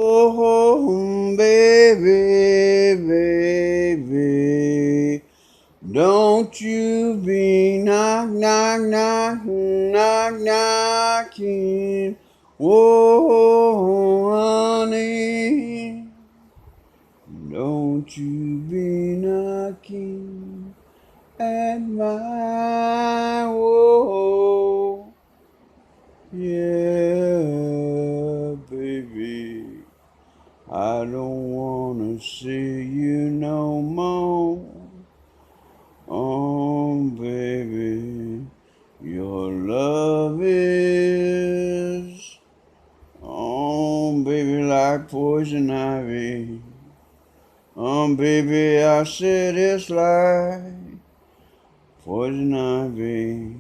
Oh, baby, baby, don't you be knocking. Whoa, honey, don't you be knocking at my whoa. Yeah, baby, I don't wanna see you no more. Oh, baby, your love is, oh, baby, like poison ivy. Oh, baby, I said it's like poison ivy.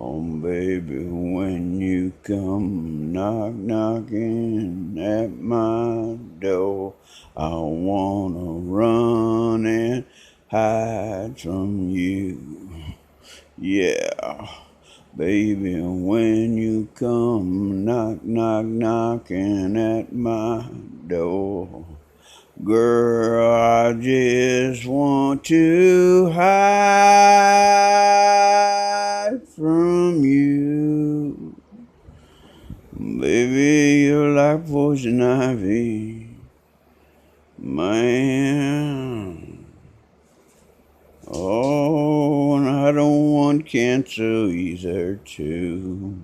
Oh, baby, when you come knocking at my door, I wanna run and hide from you. Yeah, baby, when you come knocking at my door, girl, I just want to hide from you. Baby, you're like poison ivy, man. Oh, and I don't want cancer either, too.